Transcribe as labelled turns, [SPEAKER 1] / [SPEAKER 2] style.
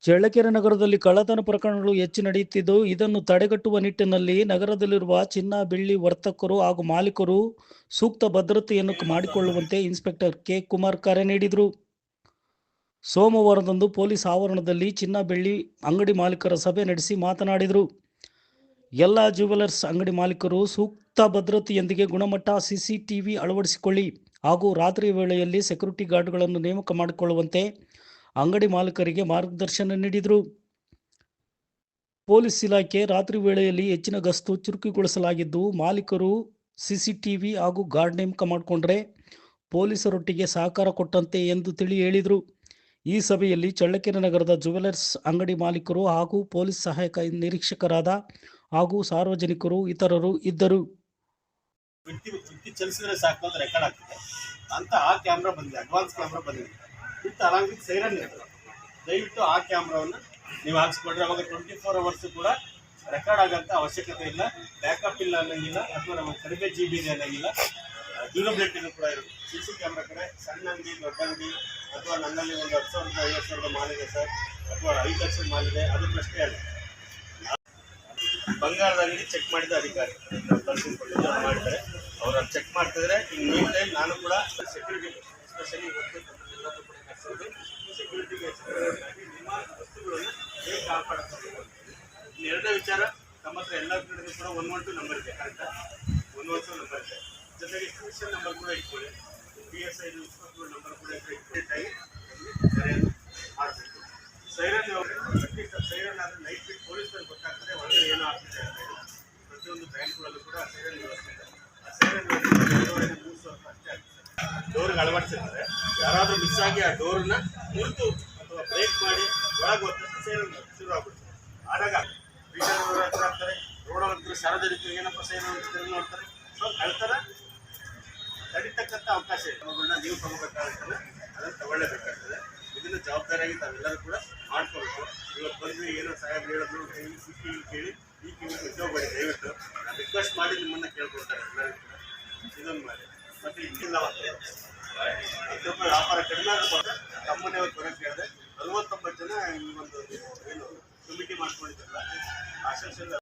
[SPEAKER 1] ಚಳ್ಳಕೆರೆ ನಗರದಲ್ಲಿ ಕಳ್ಳತನ ಪ್ರಕರಣಗಳು ಹೆಚ್ಚು ನಡೆಯುತ್ತಿದ್ದು, ಇದನ್ನು ತಡೆಗಟ್ಟುವ ನಿಟ್ಟಿನಲ್ಲಿ ನಗರದಲ್ಲಿರುವ ಚಿನ್ನ, ಬೆಳ್ಳಿ ವರ್ತಕರು ಹಾಗೂ ಮಾಲೀಕರು ಸೂಕ್ತ ಭದ್ರತೆಯನ್ನು ಮಾಡಿಕೊಳ್ಳುವಂತೆ ಇನ್ಸ್ಪೆಕ್ಟರ್ ಕೆ. ಕುಮಾರ್ ಕರೆ ನೀಡಿದರು. ಸೋಮವಾರದಂದು ಪೊಲೀಸ್ ಆವರಣದಲ್ಲಿ ಚಿನ್ನ, ಬೆಳ್ಳಿ ಅಂಗಡಿ ಮಾಲೀಕರ ಸಭೆ ನಡೆಸಿ ಮಾತನಾಡಿದರು. ಎಲ್ಲ ಜ್ಯುವೆಲರ್ಸ್ ಅಂಗಡಿ ಮಾಲೀಕರು ಸೂಕ್ತ ಭದ್ರತೆಯೊಂದಿಗೆ ಗುಣಮಟ್ಟ ಸಿಸಿಟಿವಿ ಅಳವಡಿಸಿಕೊಳ್ಳಿ ಹಾಗೂ ರಾತ್ರಿ ವೇಳೆಯಲ್ಲಿ ಸೆಕ್ಯೂರಿಟಿ ಗಾರ್ಡ್ಗಳನ್ನು ನೇಮಕ ಮಾಡಿಕೊಳ್ಳುವಂತೆ ಅಂಗಡಿ ಮಾಲೀಕರಿಗೆ ಮಾರ್ಗದರ್ಶನ ನೀಡಿದರು. ಪೊಲೀಸ್ ಇಲಾಖೆ ರಾತ್ರಿ ವೇಳೆಯಲ್ಲಿ ಹೆಚ್ಚಿನ ಗಸ್ತು ಚುರುಕುಗೊಳಿಸಲಾಗಿದ್ದು, ಮಾಲೀಕರು ಸಿಸಿಟಿವಿ ಹಾಗೂ ಗಾರ್ಡ್ ನೇಮಕ ಮಾಡಿಕೊಂಡ್ರೆ ಪೊಲೀಸರೊಟ್ಟಿಗೆ ಸಹಕಾರ ಕೊಟ್ಟಂತೆ ಎಂದು ಹೇಳಿದರು. ಈ ಸಭೆಯಲ್ಲಿ ಚಳ್ಳಕೆರೆ ನಗರದ ಜ್ಯುವೆಲರ್ಸ್ ಅಂಗಡಿ ಮಾಲೀಕರು ಹಾಗೂ ಪೊಲೀಸ್ ಸಹಾಯಕ ನಿರೀಕ್ಷಕರಾದ ಹಾಗೂ ಸಾರ್ವಜನಿಕರು ಇತರರು ಇದ್ದರು.
[SPEAKER 2] ಚಲಿಸಿದ್ರೆ ಸಾಕು ಅಂತ ರೆಕಾರ್ಡ್ ಆಗ್ತದೆ ಅಂತ ಆ ಕ್ಯಾಮ್ರಾ ಬಂದಿದೆ, ಅಡ್ವಾನ್ಸ್ ಕ್ಯಾಮ್ರಾ ಬಂದಿದೆ ವಿತ್ ಅಲಾಂಗ್ ವಿತ್ ಸೈರನ್ ಇರ್ತದೆ. ದಯವಿಟ್ಟು ಆ ಕ್ಯಾಮ್ರಾವನ್ನು ನೀವು ಹಾಕ್ಸ್ಕೊಂಡ್ರೆ ಅವಾಗ 24 hours ಕೂಡ ರೆಕಾರ್ಡ್ ಆಗೋಂಥ ಅವಶ್ಯಕತೆ ಇಲ್ಲ, ಬ್ಯಾಕಪ್ ಇಲ್ಲ ಅನ್ನೋಂಗಿಲ್ಲ, ಅಥವಾ ನಮಗೆ ಕಡಿಮೆ GB ಇದೆ ಅನ್ನೋಂಗಿಲ್ಲ, ಡ್ಯೂರಬಿಲಿಟಿನೂ ಕೂಡ ಇರುತ್ತೆ. CC ಕ್ಯಾಮ್ರಾ ಕಡೆ ಸಣ್ಣ ಅಂಗಡಿ, ದೊಡ್ಡ ಅಂಗಡಿ, ಅಥವಾ ನನ್ನಲ್ಲಿ ಒಂದು 10,000 50,000 ಮಾಲಿದೆ ಸರ್, ಅಥವಾ 5 ಲಕ್ಷದ ಮಾಲಿದೆ, ಅದು ಪ್ರಶ್ನೆ ಅಲ್ಲ. ಬಂಗಾರದ ಅಂಗಡಿ ಚೆಕ್ ಮಾಡಿದ ಅಧಿಕಾರಿ ಮಾಡಿದ್ದಾರೆ, ಅವ್ರು ಅದು ಚೆಕ್ ಮಾಡ್ತಿದ್ರೆ ಇನ್ನು ಮೀನ್ ಟೈಮ್ ನಾನು ಕೂಡ ಸೆಕ್ಯೂರಿಟಿ ಎಸ್ಪೆಷಲಿ ಸೆಕ್ಯೂರಿಟಿಗೆ ನಿಮ್ಮ ವಸ್ತುಗಳನ್ನು ಹೇಗೆ ಕಾಪಾಡಬೇಕು. ಎರಡನೇ ವಿಚಾರ, ನಮ್ಮ ಹತ್ರ ಎಲ್ಲ ಕಡೆಗೂ ಕೂಡ 112 ನಂಬರ್ ಇದೆ, ಕರೆಕ್ಟಾ? 112 ನಂಬರ್ ಇದೆ, ಜೊತೆಗೆ ಸ್ಟೇಷನ್ ನಂಬರ್ ಕೂಡ ಇಟ್ಕೊಳ್ಳಿ, PSI ನಂಬರ್ ಕೂಡ ಇಟ್ಟಾಗಿ ಸರಿಯಾಗಿ ಮಾಡಬೇಕು. ಸೈರನ್ ಸೈರನ್ ಆದರೆ ನೈಟ್ ಬಿಟ್ಟು ಪೊಲೀಸರಿಗೆ ಗೊತ್ತಾಗ್ತದೆ ಒಳಗಡೆ ಏನೋ ಆಗ್ತಿದೆ ಅಂತ ಹೇಳಿ. ಪ್ರತಿಯೊಂದು ಬ್ಯಾಂಕ್ಗಳಲ್ಲೂ ಕೂಡ ಸೈರನ್ ವ್ಯವಸ್ಥೆ ಇದೆ. ಆ ಸೈರನ್ ವ್ಯವಸ್ಥೆ 300 ಅಷ್ಟೇ ಆಗ್ತದೆ. ಡೋರ್ಗೆ ಅಳವಡಿಸಿರ್ತಾರೆ, ಯಾರಾದರೂ ಮಿಸ್ ಆಗಿ ಆ ಡೋರನ್ನ ಮುರಿದು ಅಥವಾ ಬ್ರೇಕ್ ಮಾಡಿ ಒಳಗೆ ಹೋಗ್ತಾರೆ, ಸೈರನ್ ಶುರು ಆಗ್ಬಿಡ್ತಾರೆ. ಆದಾಗ ರೀಟೇಲರ್ ಹತ್ರ ಆಗ್ತಾರೆ, ರೋಡ್ ಹೋಗ್ತಾರೆ, ಸಾರ್ವಜನಿಕರಿಗೆ ಏನಪ್ಪ ಸೈರನ್ ಅಂತ ನೋಡ್ತಾರೆ. ಸೊ ಕಳ್ತನ ತಡಿತಕ್ಕಂಥ ಅವಕಾಶ ಇದೆ. ಅವುಗಳನ್ನ ನೀವು ತಗೋಬೇಕಾಗ್ತದೆ, ಅದನ್ನು ತಗೊಳ್ಳೇಬೇಕಾಗ್ತದೆ. ಇದನ್ನು ಜವಾಬ್ದಾರಿಯಾಗಿ ತಾವೆಲ್ಲರೂ ಕೂಡ ಮಾಡ್ಕೋಬೇಕು. ಇವತ್ತು ಬಂದು ಏನೋ ಸಾಹೇಬ್ ಹೇಳಿದ್ರು ಕಿವಿ ಕೇಳಿ ಈ ಕಿವಿ ಉದ್ಯೋಗಬೇಡಿ, ದಯವಿಟ್ಟು ನಾನು ರಿಕ್ವೆಸ್ಟ್ ಮಾಡಿ ನಿಮ್ಮನ್ನು ಕೇಳ್ಕೊಳ್ತಾರೆ ಎಲ್ಲರೂ ಕೂಡ ಇದೊಂದು ಮಾಡಿ. ಮತ್ತು ಇನ್ನಿಲ್ಲ ಸ್ವಲ್ಪ ವ್ಯಾಪಾರ ಕಡಿಮೆ ಆಗ್ಬೋದು. ತಮ್ಮನ್ನೇ ಅವ್ರು ಬರೋಕ್ಕೆ ಹೇಳಿದೆ, 49 ಜನ ಈ ಒಂದು ಏನು ಕಮಿಟಿ ಮಾಡ್ಕೊಂಡಿದ್ದಾರಲ್ಲ, ಅಸೋಸಿಯೇಷನ್